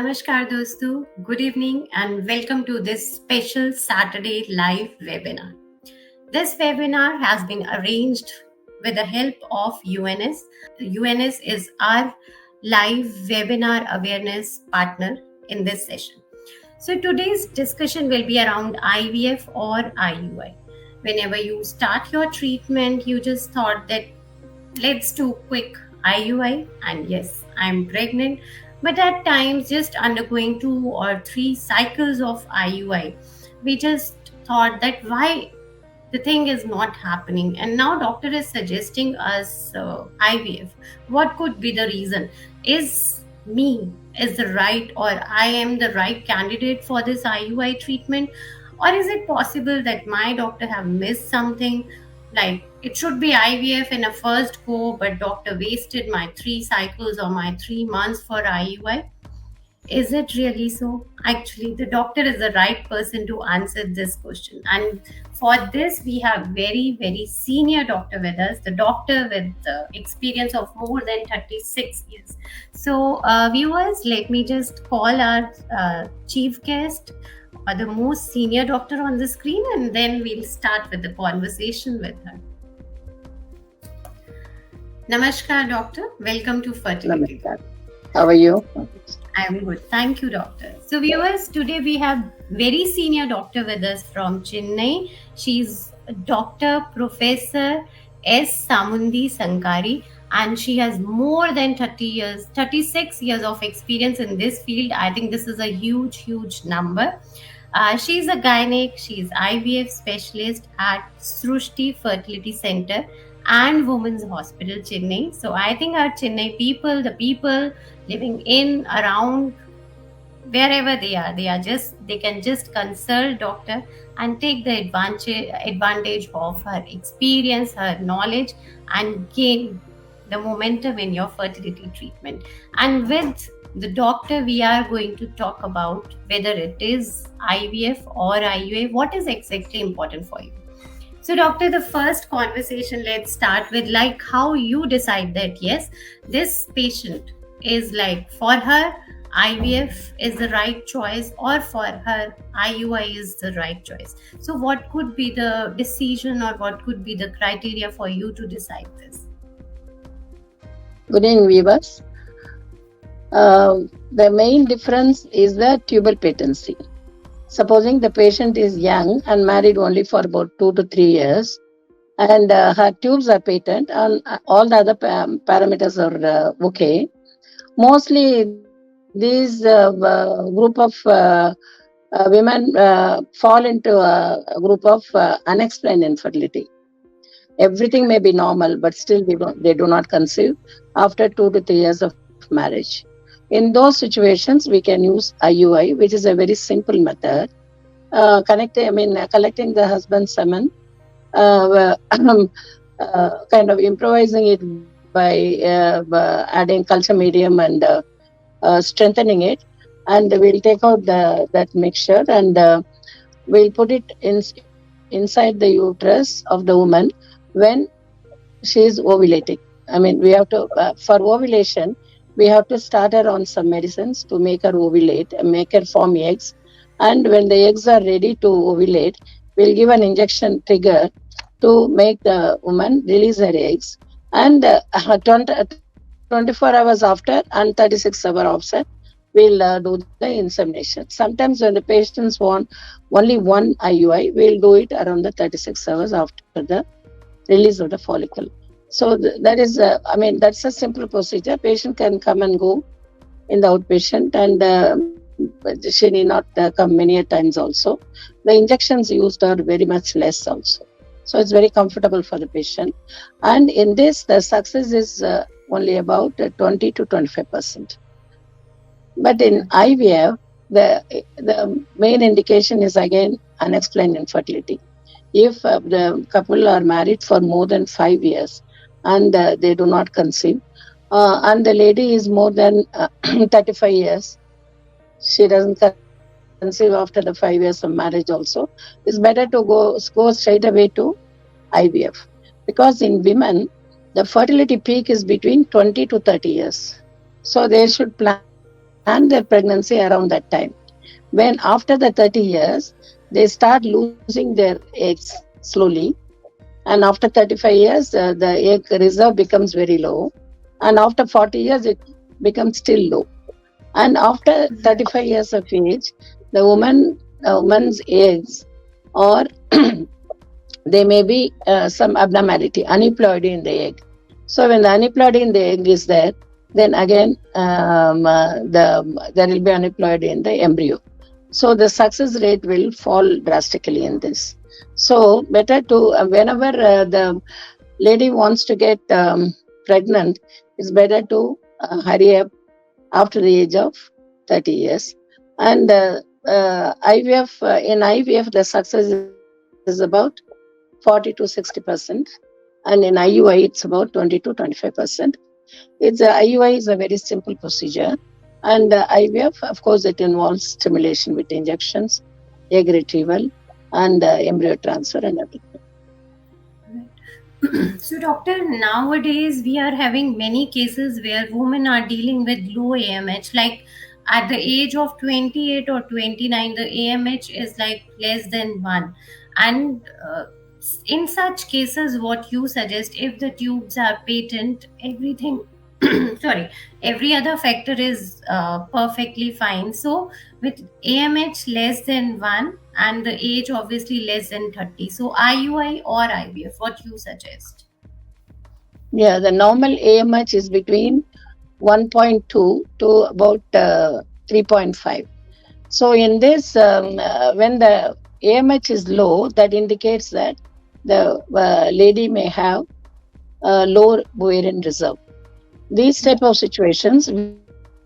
Namaskar dosto, good evening and welcome to this special Saturday live webinar. This webinar has been arranged with the help of UNS. UNS is our live webinar awareness partner in this session. So today's discussion will be around IVF or IUI. Whenever you start your treatment, you just thought that let's do quick IUI and yes, I'm pregnant. But at times, just undergoing 2 or 3 cycles of IUI, we just thought that why the thing is not happening, and now doctor is suggesting us IVF. What could be the reason? Is me is the right, or I am the right candidate for this IUI treatment, or is it possible that my doctor have missed something, like it should be IVF in a first go, but doctor wasted my 3 cycles or my 3 months for IUI? Is it really so? Actually, the doctor is the right person to answer this question. And for this, we have very, very senior doctor with us, the doctor with the experience of more than 36 years. So, viewers, let me just call our chief guest, the most senior doctor on the screen, and then we'll start with the conversation with her. Namaskar, doctor. Welcome to Fertility. Namaskar. How are you? I'm good. Thank you, doctor. So, viewers, today we have very senior doctor with us from Chennai. She's Dr. Professor S. Samundi Sankari, and she has more than 36 years of experience in this field. I think this is a huge, huge number. She's a gynec, she's IVF specialist at Srushti Fertility Center and Women's Hospital, Chennai. So I think our Chennai people, the people living in, around, wherever they can just consult doctor and take the advantage of her experience, her knowledge, and gain the momentum in your fertility treatment. And with the doctor, we are going to talk about whether it is IVF or IUI, what is exactly important for you. So, doctor, the first conversation, let's start with like how you decide that yes, this patient is like, for her IVF is the right choice, or for her IUI is the right choice. So what could be the decision, or what could be the criteria for you to decide this? Good evening, viewers. The main difference is the tubal patency. Supposing the patient is young and married only for about 2 to 3 years, and her tubes are patent and all the other parameters are okay. Mostly these group of women fall into a group of unexplained infertility. Everything may be normal, but still they do not conceive after 2 to 3 years of marriage. In those situations, we can use IUI, which is a very simple method. Collecting the husband's semen, kind of improvising it by adding culture medium and strengthening it, and we'll take out that mixture and we'll put it inside the uterus of the woman when she is ovulating. We have to for ovulation, we have to start her on some medicines to make her ovulate and make her form eggs. And when the eggs are ready to ovulate, we'll give an injection trigger to make the woman release her eggs. And 24 hours after and 36 hours after, we'll do the insemination. Sometimes when the patients want only one IUI, we'll do it around the 36 hours after the release of the follicle. So that is, that's a simple procedure. Patient can come and go in the outpatient, and she need not come many times also. The injections used are very much less also. So it's very comfortable for the patient. And in this, the success is only about 20 to 25%. But in IVF, the main indication is again unexplained infertility. If the couple are married for more than 5 years and they do not conceive, and the lady is more than 35 years, she doesn't conceive after the 5 years of marriage also, it's better to go straight away to IVF. Because in women, the fertility peak is between 20 to 30 years. So they should plan plan their pregnancy around that time. When after the 30 years, they start losing their eggs slowly, and after 35 years, the egg reserve becomes very low, and after 40 years, it becomes still low. And after 35 years of age, woman's eggs, or there may be some abnormality, aneuploidy in the egg. So when the aneuploidy in the egg is there, then again there will be aneuploidy in the embryo. So the success rate will fall drastically in this. So better to whenever the lady wants to get pregnant, it's better to hurry up after the age of 30 years. And IVF in IVF the success is about 40 to 60%, and in IUI it's about 20 to 25%. It's IUI is a very simple procedure, and IVF, of course, it involves stimulation with injections, egg retrieval, and embryo transfer and everything. So, doctor, nowadays we are having many cases where women are dealing with low AMH. Like at the age of 28 or 29, the AMH is like less than 1. And in such cases, what you suggest, if the tubes are patent, everything, sorry, every other factor is perfectly fine. So, with AMH less than 1 and the age obviously less than 30. So, IUI or IVF, what you suggest? Yeah, the normal AMH is between 1.2 to about 3.5. So in this, when the AMH is low, that indicates that the lady may have low ovarian reserve. These type of situations,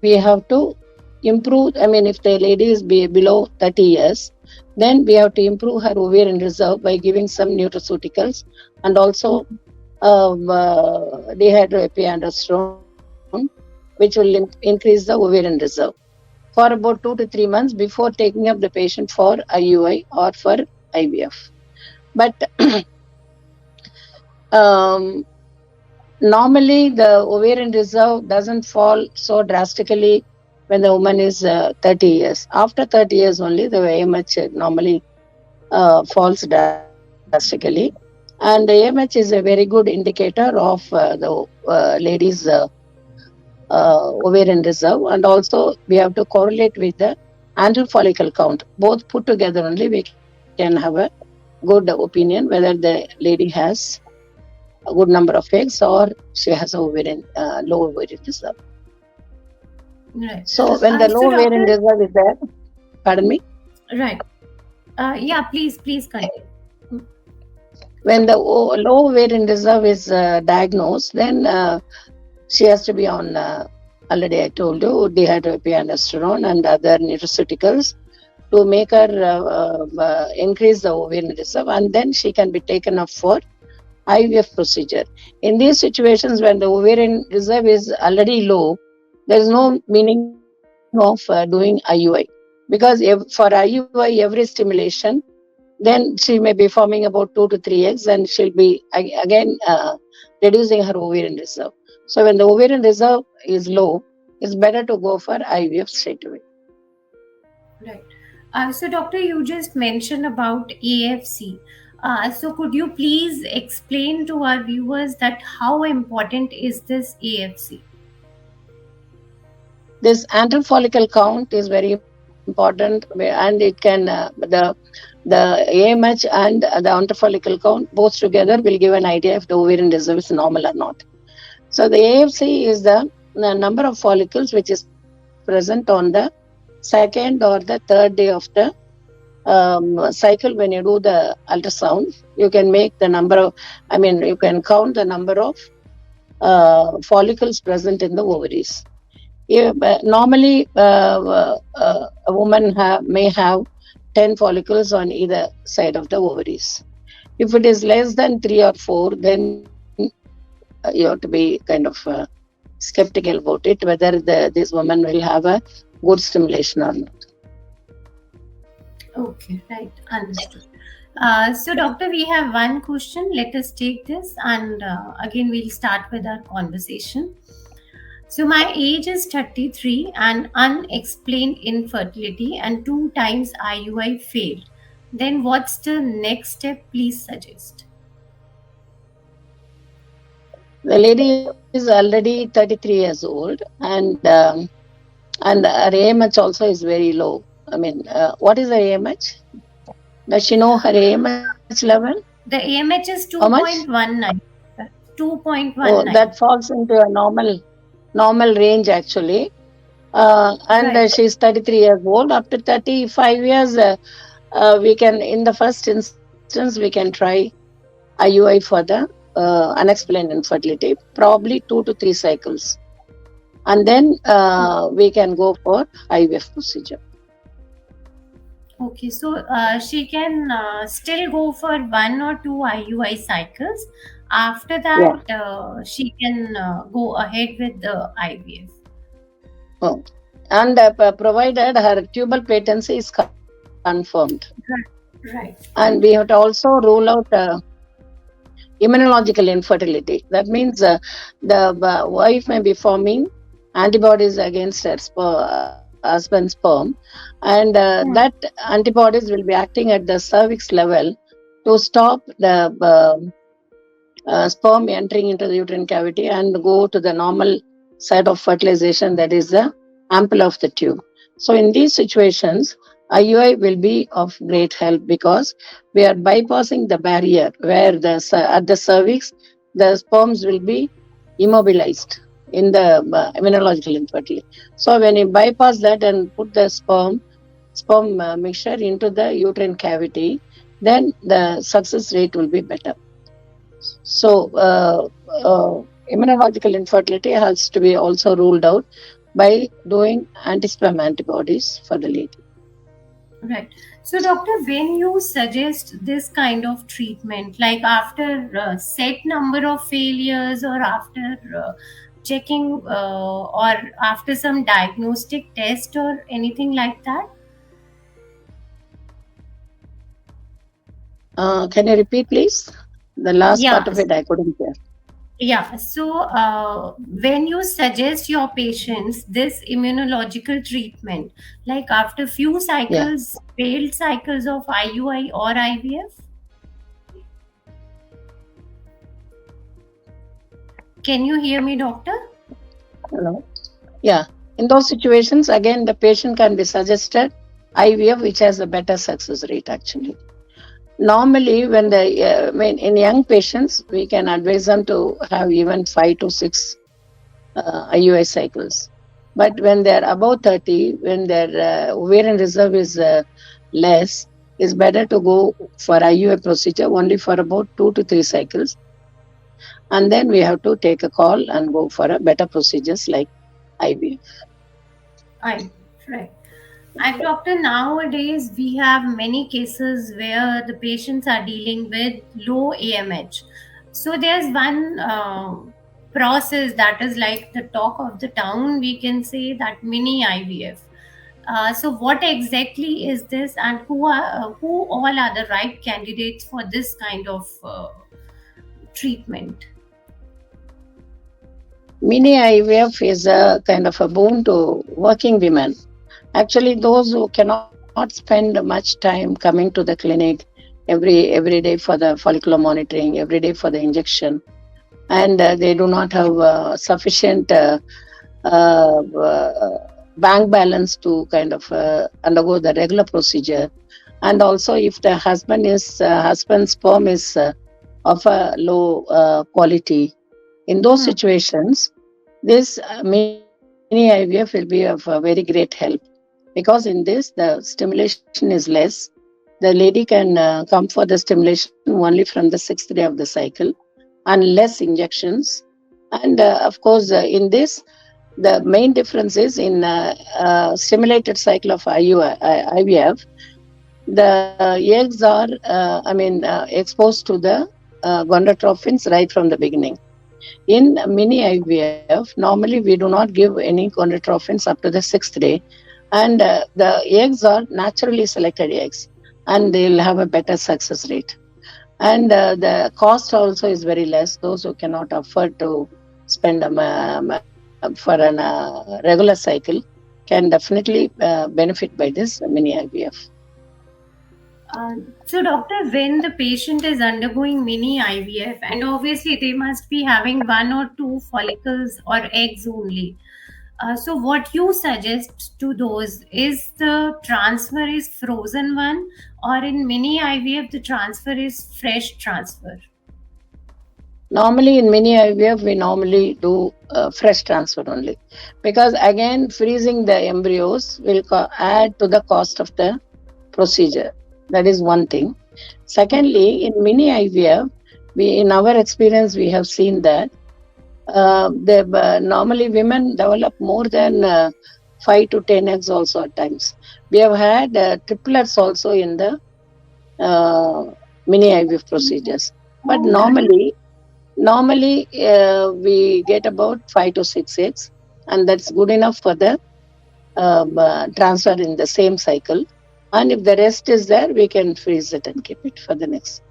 we have to improve. I mean, if the lady is below 30 years, then we have to improve her ovarian reserve by giving some nutraceuticals, and also dehydroepiandrosterone, which will increase the ovarian reserve for about 2 to 3 months before taking up the patient for IUI or for IVF. But um, normally the ovarian reserve doesn't fall so drastically when the woman is 30 years. After 30 years only, the AMH normally falls drastically. And the AMH is a very good indicator of the lady's ovarian reserve. And also, we have to correlate with the antral follicle count. Both put together only, we can have a good opinion whether the lady has a good number of eggs or she has a low ovarian reserve. Right. So when the So, low ovarian doctor, reserve is there, pardon me, right. Yeah, please continue. when the low ovarian reserve is diagnosed, then she has to be on, already I told you, dehydroepiandrosterone and other nutraceuticals to make her increase the ovarian reserve, and then she can be taken up for IVF procedure. In these situations, when the ovarian reserve is already low, there is no meaning of doing IUI, because for IUI, every stimulation, then she may be forming about 2 to 3 eggs, and she'll be again reducing her ovarian reserve. So when the ovarian reserve is low, it's better to go for IVF straight away. Right. So, doctor, you just mentioned about AFC. So, could you please explain to our viewers that how important is this AFC? This antral follicle count is very important, and it can the AMH and the antral follicle count both together will give an idea if the ovarian reserve is normal or not. So the AFC is the number of follicles which is present on the second or the third day of the cycle. When you do the ultrasound, you can make the number of, I mean, you can count the number of follicles present in the ovaries. Normally, a woman may have 10 follicles on either side of the ovaries. If it is less than 3 or 4, then you have to be kind of skeptical about it, whether this woman will have a good stimulation or not. Okay, right, understood. So, doctor, we have one question. Let us take this, and again, we'll start with our conversation. So my age is 33 and unexplained infertility and two times IUI failed. Then what's the next step? Please suggest. The lady is already 33 years old, and her AMH also is very low. I mean, what is the AMH? Does she know her AMH level? The AMH is How much? 2.19. Oh, that 2.19. falls into a normal range actually. And Right. she's 33 years old. Up to 35 years, we can, in the first instance, we can try IUI for the unexplained infertility, probably 2 to 3 cycles. And then we can go for IVF procedure. Okay, so she can still go for one or two IUI cycles. After Yeah. that, she can go ahead with the IVF. Oh. And provided her tubal patency is confirmed. Right. Right. And we have to also rule out immunological infertility. That means the wife may be forming antibodies against her husband's sperm, and that Hmm. antibodies will be acting at the cervix level to stop the sperm entering into the uterine cavity and go to the normal site of fertilization, that is the ample of the tube. So in these situations, IUI will be of great help because we are bypassing the barrier where at the cervix the sperms will be immobilized in the immunological infertility. So when you bypass that and put the sperm mixture into the uterine cavity, then the success rate will be better. So, immunological infertility has to be also ruled out by doing anti-sperm antibodies for the lady. Right. So, doctor, when you suggest this kind of treatment, like after set number of failures or after checking or after some diagnostic test or anything like that? Can you repeat, please? The last part Yeah. of it I couldn't hear. Yeah, so when you suggest your patients this immunological treatment, like after few Yeah. cycles, failed cycles of IUI or IVF, can you hear me, doctor? Hello. Yeah. In those situations, again, the patient can be suggested IVF, which has a better success rate actually. Normally, when in young patients, we can advise them to have even 5 to 6 IUI cycles. But when they're above 30, when their ovarian reserve is less, it's better to go for IUI procedure only for about 2 to 3 cycles. And then we have to take a call and go for a better procedures like IVF. I right. And doctor, nowadays we have many cases where the patients are dealing with low AMH. So there's one process that is like the talk of the town. We can say that mini IVF. So what exactly is this, and who all are the right candidates for this kind of treatment? Mini IVF is a kind of a boon to working women. Actually, those who cannot spend much time coming to the clinic every day for the follicular monitoring, every day for the injection, and they do not have sufficient bank balance to kind of undergo the regular procedure. And also, if the husband's sperm is of a low quality, in those Hmm. situations, this mini IVF will be of very great help because in this the stimulation is less. The lady can come for the stimulation only from the 6th day of the cycle and less injections. And of course, in this, the main difference is in stimulated cycle of IVF, the eggs are, exposed to the gonadotrophins right from the beginning. In mini IVF, normally we do not give any gonadotrophins up to the 6th day, and the eggs are naturally selected eggs, and they'll have a better success rate. And the cost also is very less. Those who cannot afford to spend for a regular cycle can definitely benefit by this mini IVF. Uh, so, doctor, when the patient is undergoing mini IVF, and obviously they must be having one or two follicles or eggs only. So, what you suggest to those is the transfer is frozen one, or in mini IVF the transfer is fresh transfer. Normally, in many IVF, we normally do fresh transfer only, because again, freezing the embryos will add to the cost of the procedure. That is one thing. Secondly, in mini IVF, in our experience, we have seen that normally women develop more than 5 to 10 eggs also at times. We have had triplets also in the uh, mini IVF procedures, but Oh, great. normally we get about 5 to 6 eggs, and that's good enough for the transfer in the same cycle. And if the rest is there, we can freeze it and keep it for the next.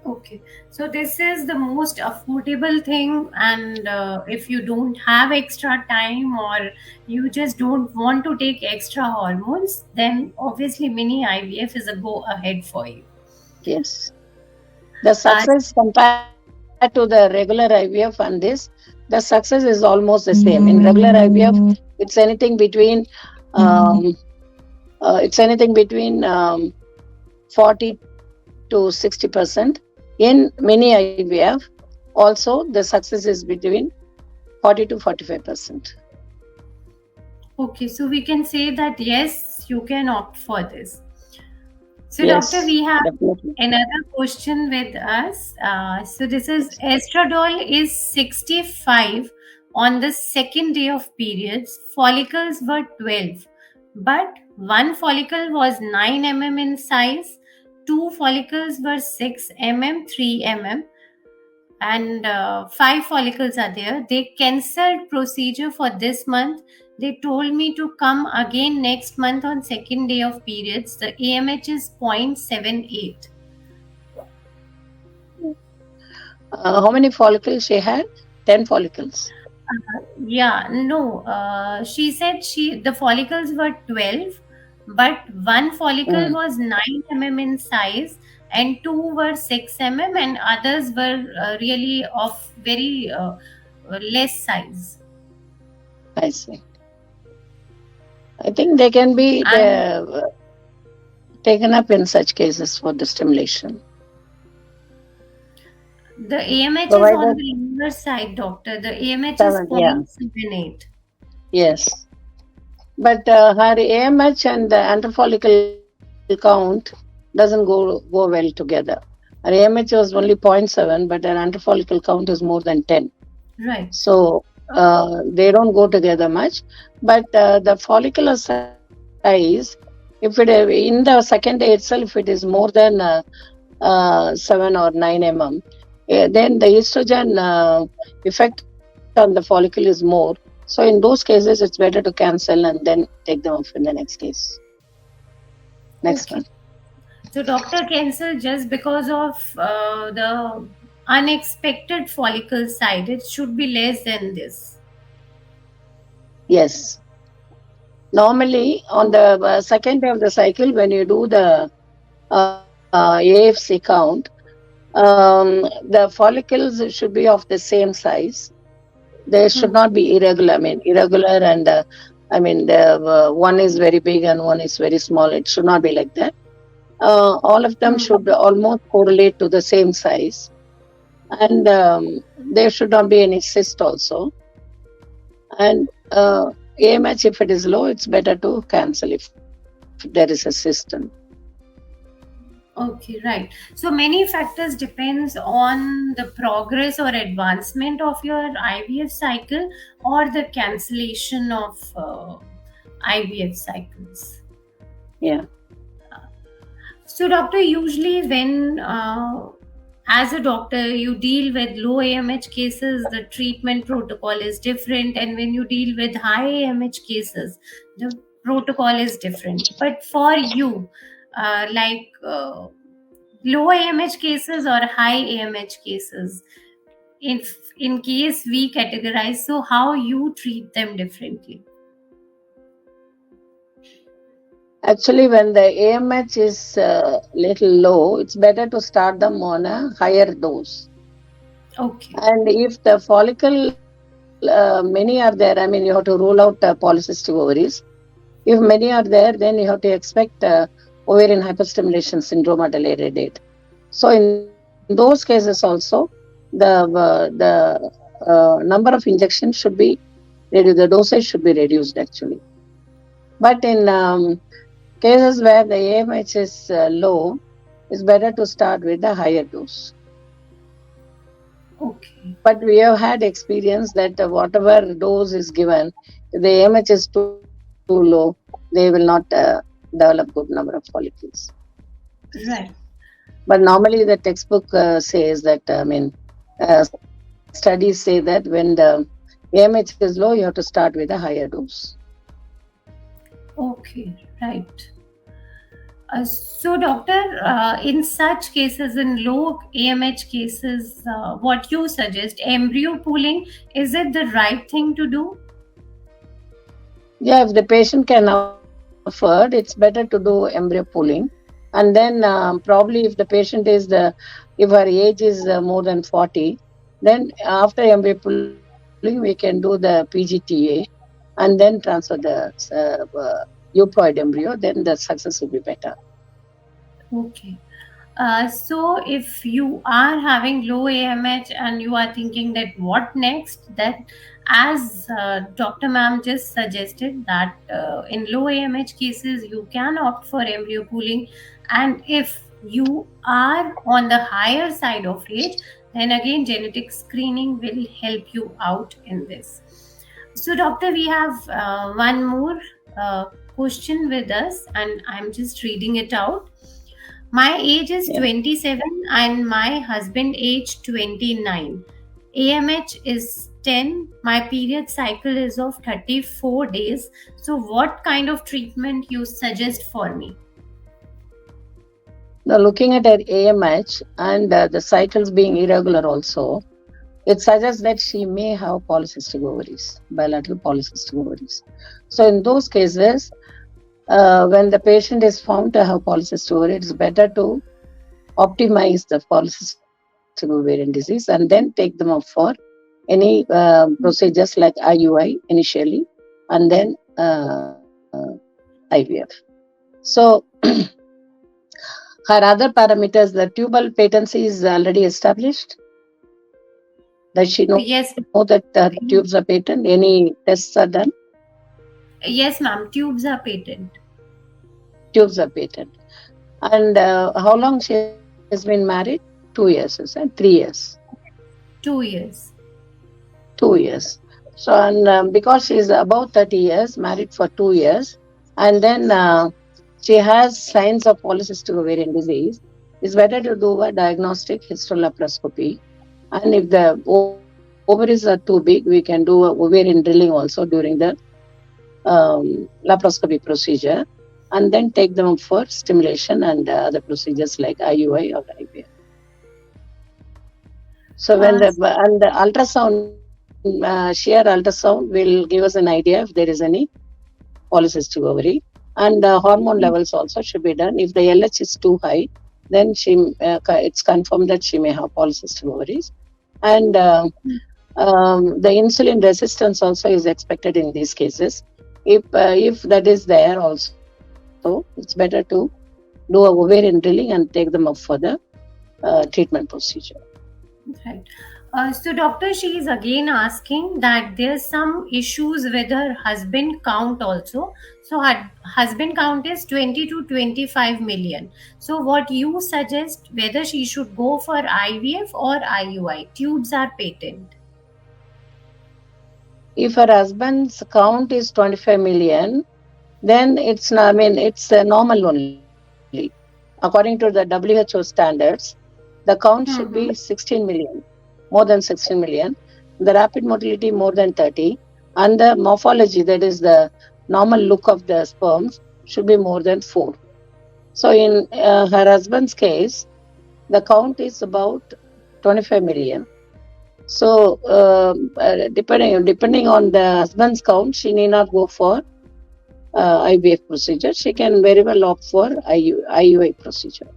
Okay, so this is the most affordable thing, and if you don't have extra time or you just don't want to take extra hormones, then obviously mini IVF is a go ahead for you. Yes. The Uh, success compared to the regular IVF and this, the success is almost the same. In regular IVF, it's anything between um, it's anything between 40 to 60%. In many IVF, also the success is between 40 to 45%. okay, so we can say that yes, you can opt for this. So, doctor, Yes, we have definitely. another question with us. So, this is estradiol is 65 on the second day of periods. Follicles were 12, but one follicle was 9 in size, two follicles were 6 3 and five follicles are there. They cancelled procedure for this month. They told me to come again next month on second day of periods. The AMH is 0.78. How many follicles she had? 10 follicles. Yeah, no. She said the follicles were 12, but one follicle Mm, was 9 in size, and two were 6 and others were really of very less size. I see. I think they can be And taken up in such cases for the stimulation. the AMH is on Provided the lower side, doctor. The AMH is 7, yeah, 0.78. yes. But her AMH and the antifollicle count doesn't go well together. Her AMH was only 0.7, but her antifollicle count is more than 10. Right. So they don't go together much. But the follicular size, if it in the second day itself, if it is more than 7 or 9 then the estrogen effect on the follicle is more. So in those cases, it's better to cancel and then take them off in the next case, next one. Okay. So doctor cancelled just because of the unexpected follicle side. It should be less than this. Yes. Normally, on the second day of the cycle, when you do the AFC count, the follicles should be of the same size. They should Hmm. not be irregular. I mean, irregular and the one is very big and one is very small. It should not be like that. All of them Hmm. should almost correlate to the same size, and there should not be any cyst also. And AMH, if it is low, it's better to cancel if there is a cyst. Okay, right. So many factors depends on the progress or advancement of your IVF cycle or the cancellation of IVF cycles. Yeah. So, doctor, usually when as a doctor you deal with low AMH cases, the treatment protocol is different, and when you deal with high AMH cases, the protocol is different. But for you, like low AMH cases or high AMH cases, if in case we categorize, so how you treat them differently? Actually, when the AMH is little low, it's better to start them on a higher dose. Okay. And if the follicle, many are there, I mean, you have to rule out polycystic ovaries. If many are there, then you have to expect ovarian hyperstimulation syndrome at a later date. So in those cases also, the number of injections should be reduced. The dosage should be reduced actually. But in cases where the AMH is low, it's better to start with a higher dose. Okay. But we have had experience that whatever dose is given, if the AMH is too low, they will not develop good number of follicles. Right. But normally the textbook says that, studies say that when the AMH is low, you have to start with a higher dose. Okay. Right. So, doctor, in such cases, in low AMH cases, what you suggest, embryo pooling, is it the right thing to do? Yeah, if the patient can afford, it's better to do embryo pooling. And then probably if the patient if her age is more than 40, then after embryo pooling, we can do the PGTA and then transfer the euploid embryo, then the success will be better. Okay. So if you are having low AMH and you are thinking that what next, then as Dr. Ma'am just suggested that in low AMH cases you can opt for embryo pooling, and if you are on the higher side of age, then again genetic screening will help you out in this. So doctor, we have one more uh, question with us, and I'm just reading it out. My age is Yeah. 27 and my husband age 29. AMH is 10. My period cycle is of 34 days. So what kind of treatment you suggest for me? Now, looking at her AMH and the cycles being irregular also, it suggests that she may have polycystic ovaries, bilateral polycystic ovaries. So in those cases, when the patient is found to have polycystic ovary, it's better to optimize the polycystic ovarian disease and then take them up for any procedures like IUI initially and then IVF. So her other parameters, the tubal patency is already established. Does she know that Yes. tubes are patent? Any tests are done? Yes, ma'am. Tubes are patent. Tubes are patent. And how long she has been married? 2 years, is it? 3 years. 2 years. 2 years. So, and because she is above 30 years, married for 2 years, and then she has signs of polycystic ovarian disease, it's better to do a diagnostic hysterolaparoscopy. And if the ovaries are too big, we can do a ovarian drilling also during the laparoscopy procedure, and then take them up for stimulation and other procedures like IUI or IVF. So when the ultrasound, shear ultrasound will give us an idea if there is any polycystic ovary, and hormone levels also should be done. If the LH is too high, then it's confirmed that she may have polycystic ovaries, and the insulin resistance also is expected in these cases. If that is there also, it's better to do a ovarian drilling and take them up for the treatment procedure. Right. So, doctor, she is again asking that there's some issues with her husband count also. So, her husband count is 20 to 25 million. So, what you suggest whether she should go for IVF or IUI? Tubes are patent. If her husband's count is 25 million, then it's normal only. According to the WHO standards, the count should be 16 million, more than 16 million. The rapid motility more than 30, and the morphology, that is the normal look of the sperms, should be more than 4. So in her husband's case, the count is about 25 million. So depending on the husband's count, she need not go for IVF procedure. She can very well opt for IUI procedure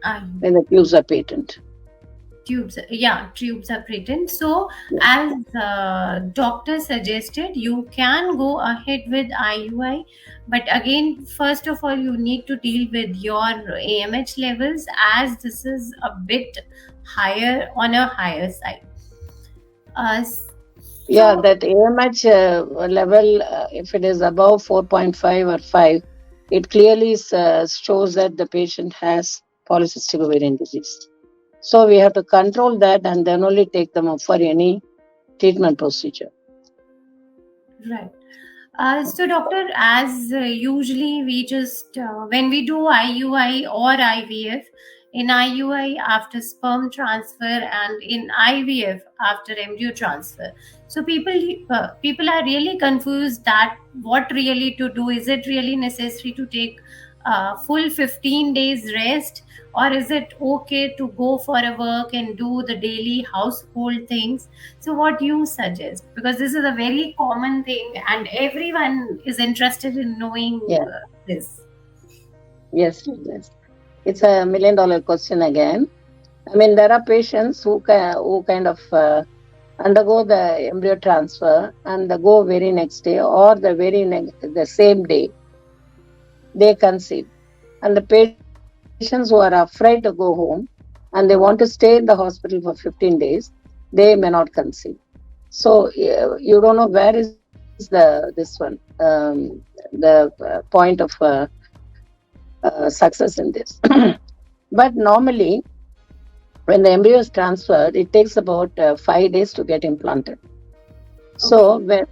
Um, when the tubes are patent. Tubes, yeah, tubes are patent. So, Yeah. as doctor suggested, you can go ahead with IUI, but again, first of all, you need to deal with your AMH levels, as this is a bit higher, on a higher side. Uh, Yeah, so that AMH level, if it is above 4.5 or 5, it clearly shows that the patient has polycystic ovarian disease. So we have to control that and then only take them up for any treatment procedure. right. So, doctor, as usually we just when we do IUI or IVF, in IUI after sperm transfer and in IVF after embryo transfer. So people are really confused that what really to do. Is it really necessary to take full 15 days rest, or is it okay to go for a work and do the daily household things? So, what you suggest? Because this is a very common thing, and everyone is interested in knowing Yeah, this. yes. It's $1 million question again. I mean, there are patients who kind of undergo the embryo transfer and they go very next day or the same day they conceive. And the patients who are afraid to go home and they want to stay in the hospital for 15 days, they may not conceive. So you don't know where is the point of success in this. But normally, when the embryo is transferred, it takes about 5 days to get implanted. Okay. So when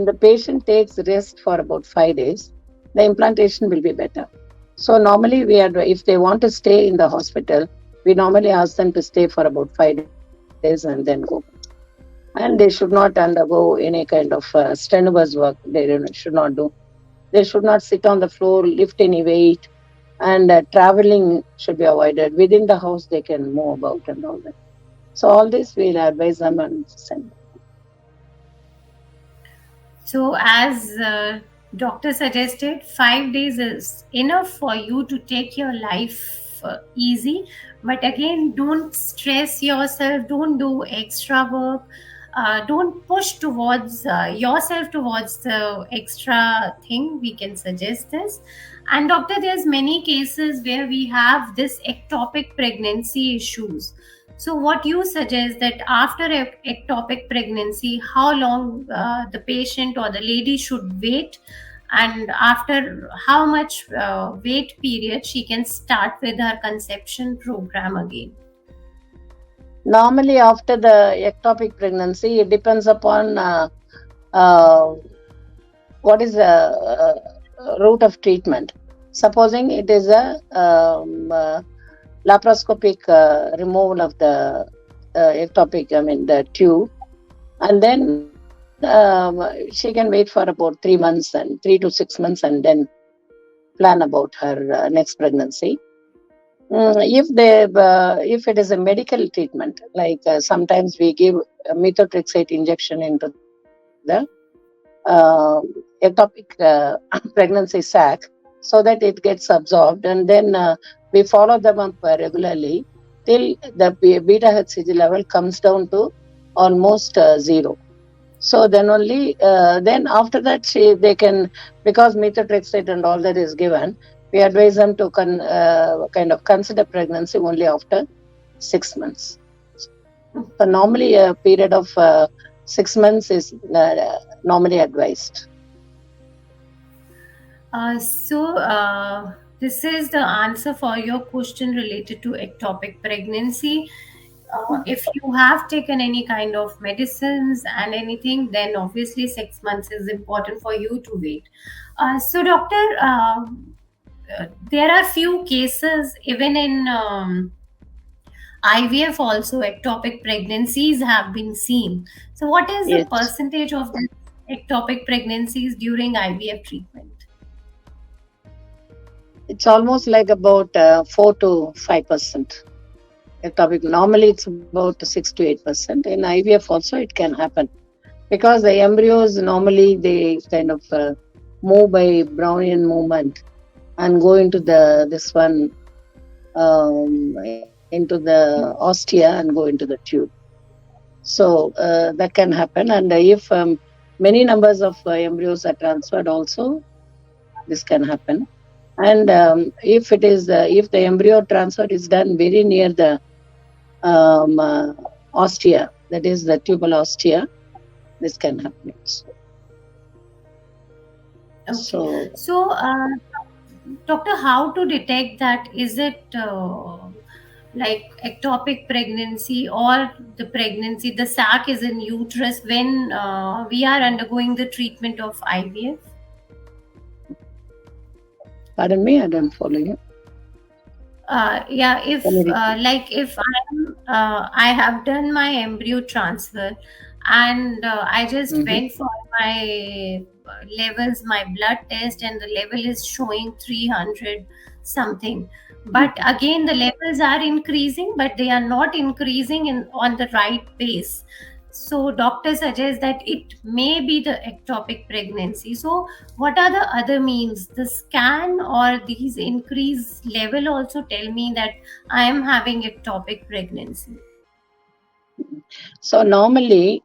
the patient takes rest for about 5 days, the implantation will be better. So normally if they want to stay in the hospital, we normally ask them to stay for about 5 days and then go. And they should not undergo any kind of strenuous work. Should not do. They should not sit on the floor, lift any weight, and traveling should be avoided. Within the house, they can move about and all that. So all this we'll advise them and send them. So, as doctor suggested, 5 days is enough for you to take your life easy. But again, don't stress yourself. Don't do extra work. Don't push towards yourself towards the extra thing. We can suggest this. And doctor, there's many cases where we have this ectopic pregnancy issues. So, what you suggest that after ectopic pregnancy, how long the patient or the lady should wait, and after how much wait period she can start with her conception program again? Normally, after the ectopic pregnancy, it depends upon uh, what is the route of treatment. Supposing it is a laparoscopic removal of the ectopic, the tube, and then she can wait for about 3 months and 3 to 6 months and then plan about her next pregnancy. If it is a medical treatment, like sometimes we give methotrexate injection into the ectopic pregnancy sac so that it gets absorbed, and then we follow them up regularly till the beta HCG level comes down to almost zero. So then only then after that they can, because methotrexate and all that is given, we advise them to kind of consider pregnancy only after 6 months. So normally a period of 6 months is normally advised. This is the answer for your question related to ectopic pregnancy. If you have taken any kind of medicines and anything, then obviously 6 months is important for you to wait. Doctor, there are few cases even in IVF also ectopic pregnancies have been seen. So, what is the Yes, percentage of the ectopic pregnancies during IVF treatment? it's almost like about 4 to 5%. ectopic. Normally, it's about 6 to 8%. In IVF also, it can happen because the embryos normally they kind of move by Brownian movement and go into the this one into the ostia and go into the tube. So that can happen, and if many numbers of embryos are transferred, also this can happen. And if it is if the embryo transfer is done very near the ostia, that is the tubal ostia, this can happen also. Okay. So So, doctor, how to detect that? Is it like ectopic pregnancy or the pregnancy, the sac is in uterus when we are undergoing the treatment of IVF? pardon me, I don't follow you. Yeah, if Can you repeat? like if I have done my embryo transfer and I just Mm-hmm. went for my levels, my blood test, and the level is showing 300 something. But Mm-hmm. again, the levels are increasing, but they are not increasing in on the right pace. So doctor suggests that it may be the ectopic pregnancy. So what are the other means? The scan or these increased level also tell me that I am having ectopic pregnancy. So normally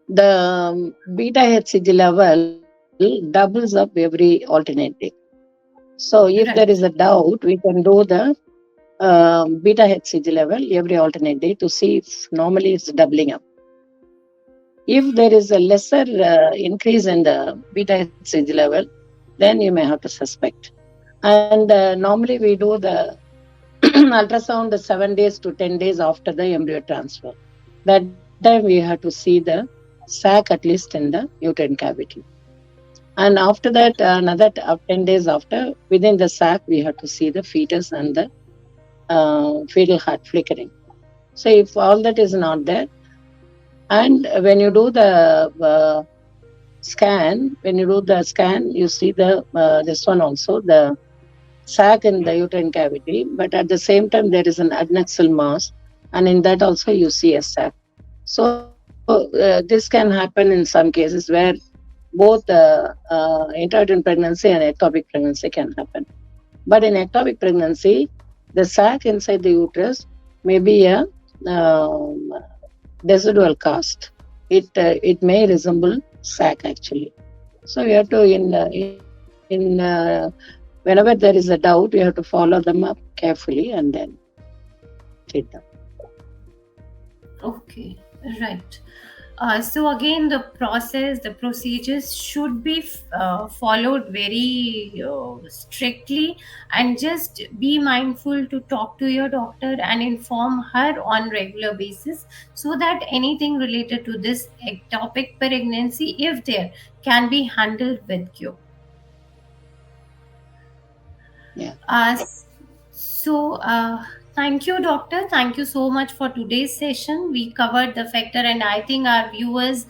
the beta HCG level doubles up every alternate day. So if there is a Right. doubt, we can do the beta HCG level every alternate day to see if normally it's doubling up. If there is a lesser increase in the beta HCG level, then you may have to suspect. And normally we do the ultrasound 7 days to 10 days after the embryo transfer. That time we have to see the sac at least in the uterine cavity. And after that, another 10 days after, within the sac, we have to see the fetus and the fetal heart flickering. So if all that is not there, and when you do the scan, you see the this one also, the sac in the uterine cavity, but at the same time there is an adnexal mass, and in that also you see a sac. So this can happen in some cases where both intrauterine pregnancy and ectopic pregnancy can happen. But in ectopic pregnancy, the sac inside the uterus may be a um, decidual cast. It may resemble sac actually. So we have to whenever there is a doubt, we have to follow them up carefully and then treat them. Okay, right. So again, the process, the procedures should be followed very strictly, and just be mindful to talk to your doctor and inform her on regular basis, so that anything related to this ectopic pregnancy, if there, can be handled with cure. Yeah. Uh, so, thank you, doctor. Thank you so much for today's session. We covered the factor, and I think our viewers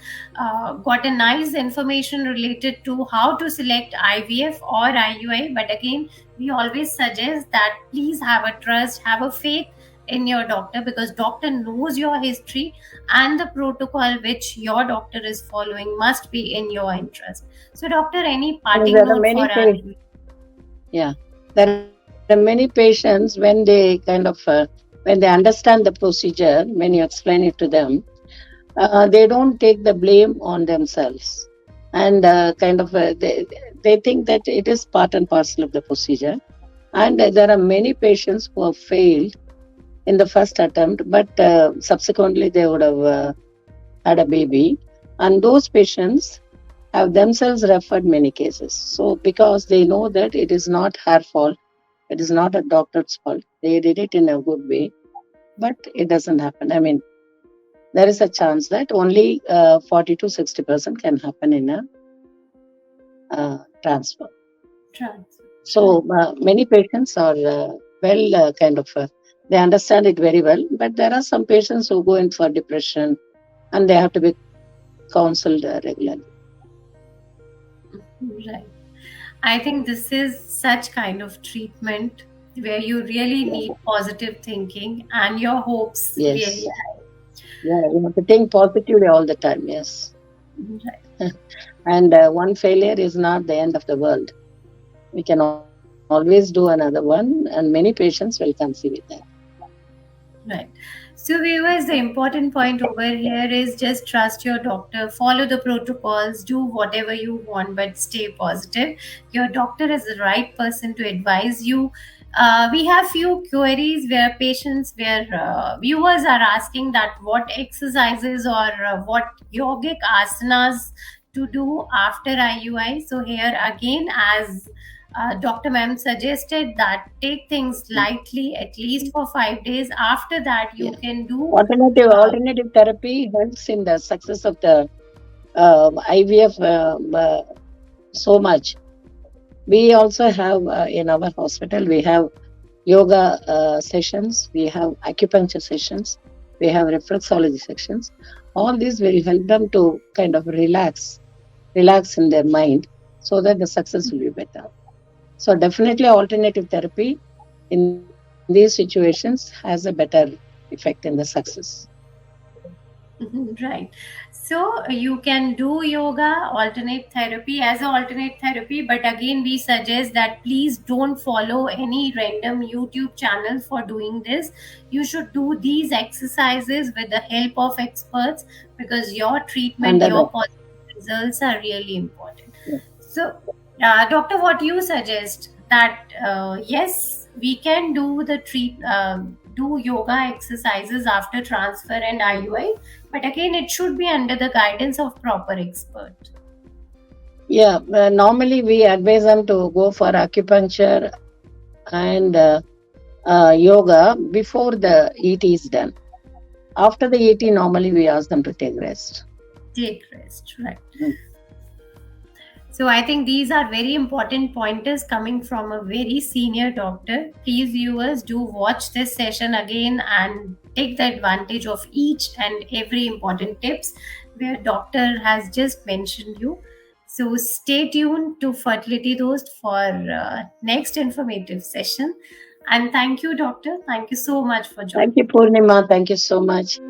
got a nice information related to how to select IVF or IUI. But again, we always suggest that please have a trust, have a faith in your doctor, because doctor knows your history, and the protocol which your doctor is following must be in your interest. So, doctor, any And parting there are note for many our patients. Yeah, there are many patients when they kind of when they understand the procedure, when you explain it to them, they don't take the blame on themselves, and they think that it is part and parcel of the procedure. And there are many patients who have failed in the first attempt, but subsequently they would have had a baby, and those patients have themselves referred many cases. So because they know that it is not her fault, it is not a doctor's fault. They did it in a good way, but it doesn't happen. I mean, there is a chance that only 40 to 60% can happen in a transfer. trans. So many patients are they understand it very well, but there are some patients who go in for depression and they have to be counseled regularly. Right. I think this is such kind of treatment. where you really need positive thinking and your hopes really Yes. Yeah, you have to think positively all the time. Yes. high. Right. And one failure is not the end of the world. We can always do another one, and many patients will conceive with that. Right. So, viewers, the important point over here is just trust your doctor, follow the protocols, do whatever you want, but stay positive. Your doctor is the right person to advise you. We have few queries where patients, where viewers are asking that what exercises or what yogic asanas to do after IUI. So here again, as Dr. Ma'am suggested that take things lightly at least for 5 days. After that, Yeah. you can do. Uh, Alternative therapy helps in the success of the IVF so much. We also have in our hospital, we have yoga sessions, we have acupuncture sessions, we have reflexology sessions. All these will help them to kind of relax in their mind so that the success will be better. So definitely alternative therapy in these situations has a better effect in the success. right. So you can do yoga, alternate therapy as a alternate therapy, but again, we suggest that please don't follow any random YouTube channel for doing this. You should do these exercises with the help of experts because your treatment, Under your the positive results are really important. yeah. So, doctor, what you suggest that yes, we can do the do yoga exercises after transfer and IUI, but again, it should be under the guidance of proper expert. Yeah, normally we advise them to go for acupuncture and yoga before the ET is done. After the ET, normally we ask them to take rest. Take rest, right? Mm. So I think these are very important pointers coming from a very senior doctor. Please, viewers, do watch this session again and take the advantage of each and every important tips where doctor has just mentioned you. So stay tuned to Fertility Dost for next informative session. And thank you, doctor. Thank you so much for Thank joining. you, Purnima. Thank you so much.